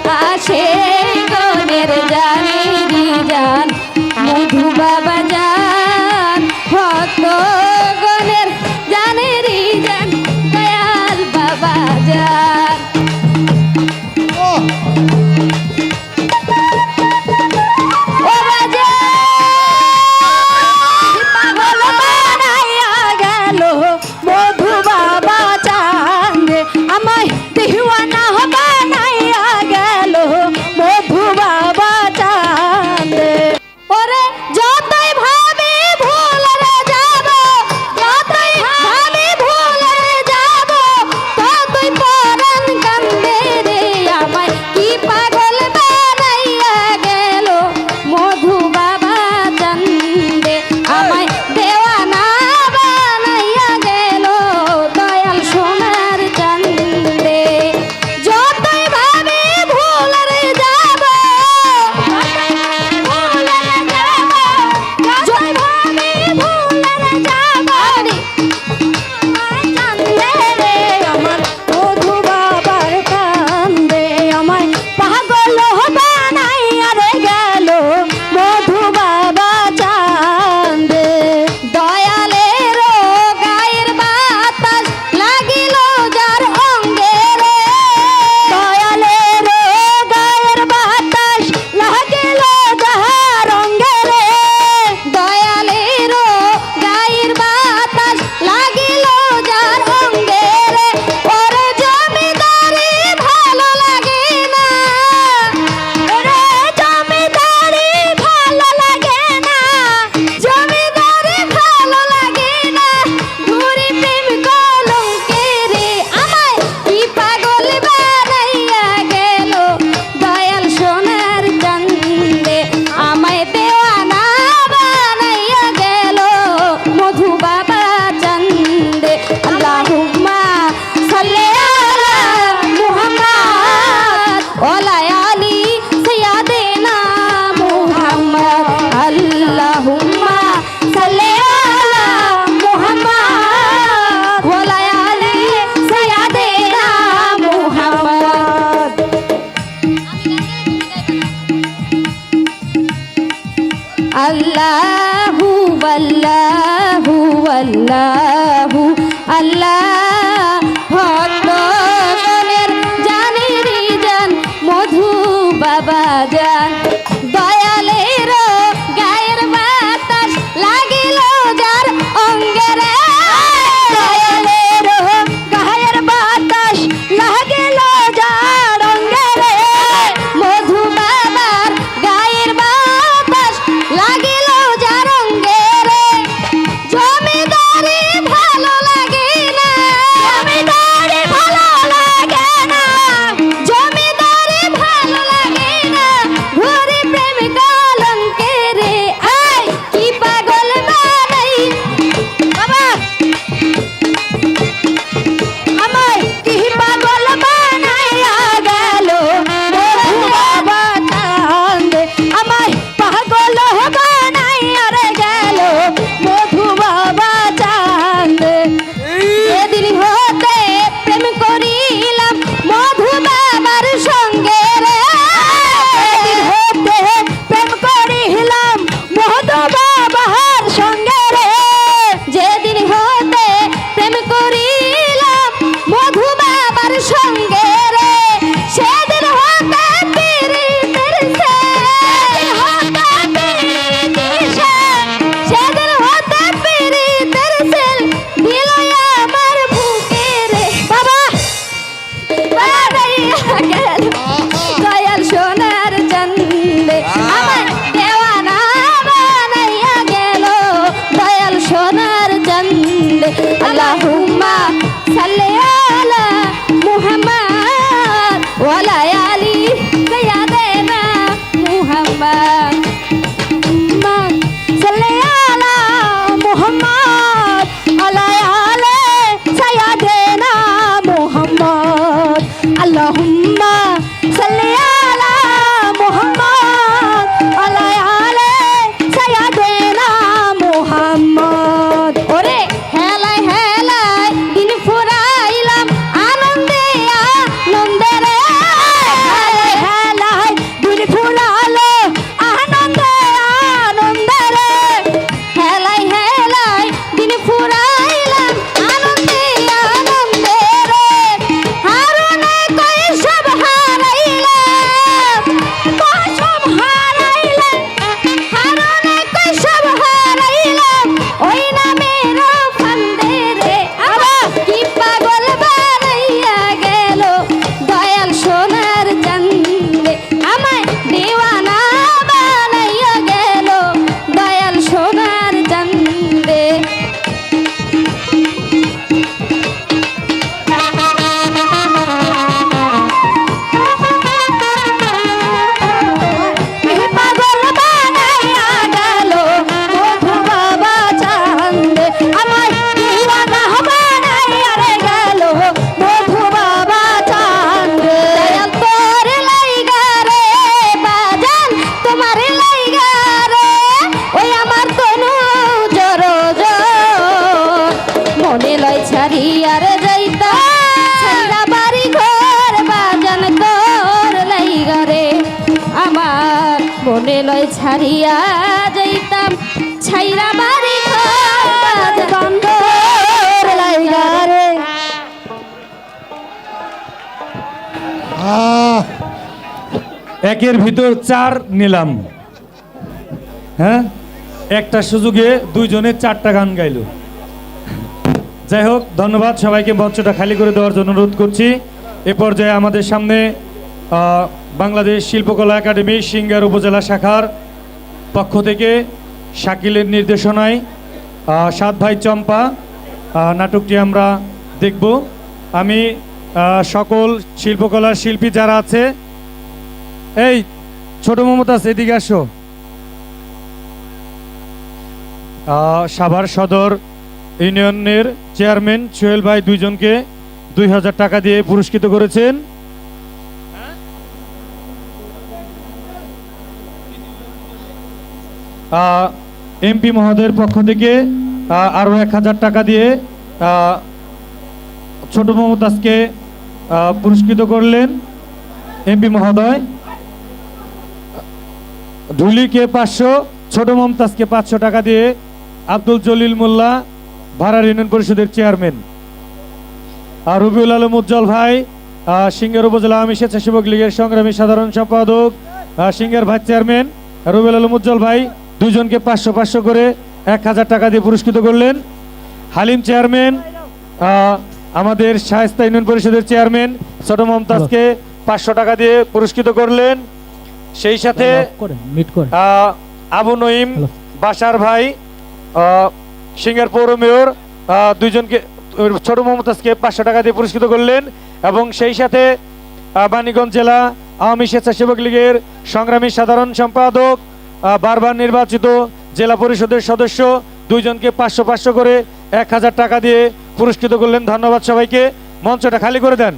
আসে গনের জানেরি জান মধু বাবা জান ভক্ত গনের জানেরি জান দয়াল বাবা জান আল্লাহু আল্লাহু আল্লাহু আল্লাহ ভক্তগণের জানেরি জান মধু বাবা জান দয়ালের গায়ের বাতাস লাগিল যার অঙ্গে রে দয়ালের গায়ের বাতাস লাগিল যার অঙ্গে রে মধু বাবার গায়ের বাতাস লাগিল যার অঙ্গে রে জমিদারি ভালো লাগে না জমিদারি ভালো লাগে না জমিদারি ভালো লাগে না ঘুরি প্রেম কলঙ্কে রে আই কি পাগল বানাই বাবা আমায় কি পাগল বানাইয়া গেল মধু বাবা চাঁদ আমায় পাগল বানাইয়া রে গেল মধু বাবা চাঁদ যেদিন হতে প্রেম করিলাম মধু বাবার সঙ্গে রে যেদিন হতে প্রেম করিলাম মধু বাবার সঙ্গে রে যেদিন হতে প্রেম করিলাম মধু বাবার সঙ্গে রে সেদিন হতে পিরিতের সেদিন হতে পিরিতের সেল দিল আমার বুকে রে বাবা দয়াল সোনার চন্দে আমার দেওয়ানা বানাইয়া গেল দয়াল সোনার চন্দে আল্লাহুম্মা সাল্লি আলা মুহাম্মদ ওয়ালা আলি সাইয়্যিদানা মুহাম্মদ সাল্লি আলা মুহাম্মদ ওয়ালা আলি সাইয়্যিদানা মুহাম্মদ আল্লাহুম্মা সাল্লি আলা মুহাম্মদ ওয়ালা আলি সাইয়্যিদানা মুহাম্মদ ওরে হেলায় হেলায় দিন ফুরাইলাম আনন্দে আনন্দে রে হেলায় বিদ্যালয় ছাড়িয়া যাইতাম ছাইরা বাড়ি ঘর বন্ধর লাইগারে। একের ভিতর 4 নিলাম, হ্যাঁ, একটা সুযোগে দুইজনে 4টা গান গাইল। যাই হোক, ধন্যবাদ সবাইকে। মঞ্চটা খালি করে দেওয়ার জন্য অনুরোধ করছি। এ পর্যায়ে আমাদের সামনে বাংলাদেশ শিল্পকলা একাডেমি সিংগার উপজেলা শাখার পক্ষ থেকে শাকিলের নির্দেশনায় 7 ভাই চম্পা নাটকটি আমরা দেখব। আমি সকল শিল্পকলার শিল্পী যারা আছে, এই ছোট মমতাজ এদিকে আসো। সাভার সদর ইউনিয়নের চেয়ারম্যান সোহেল ভাই দুইজনকে 2000 টাকা দিয়ে পুরস্কৃত করেছেন। এমপি মহোদয়ের পক্ষ থেকে আরো 1000 টাকা দিয়ে ছোট মমতাজকে পুরস্কৃত করলেন এমপি মহোদয়। ঢুলিকে 500, ছোট মমতাজকে 500 টাকা দিয়ে আব্দুল জলিল মোল্লা ভাড়ার ইউনিয়ন পরিষদের চেয়ারম্যান। আর রবিউল আলম উজ্জ্বল ভাই সিংহের উপজেলা আওয়ামী স্বেচ্ছাসেবক লীগের সংগ্রামী সাধারণ সম্পাদক, সিংহের ভাইস চেয়ারম্যান রবিউল আলম উজ্জ্বল ভাই দুইজনকে 500 করে 1000 টাকা দিয়ে পুরস্কৃত করলেন। হালিম চেয়ারম্যান আমাদের শায়েস্তা ইউনিয়ন পরিষদের চেয়ারম্যান ছোট মমতাজকে 500 টাকা দিয়ে পুরস্কৃত করলেন। সেই সাথে আবু নঈম বাশার ভাই সিংহের পৌর মেয়র দুইজনকে ছোট মমতাজকে 500 টাকা দিয়ে পুরস্কৃত করলেন। এবং সেই সাথে বাণীগঞ্জ জেলা আওয়ামী স্বেচ্ছাসেবক লীগের সংগ্রামী সাধারণ সম্পাদক বারবার নির্বাচিত জেলা পরিষদের সদস্য দুইজনকে 500 করে 1000 টাকা দিয়ে পুরস্কৃত করলেন। ধন্যবাদ সবাইকে। মঞ্চটা খালি করে দেন।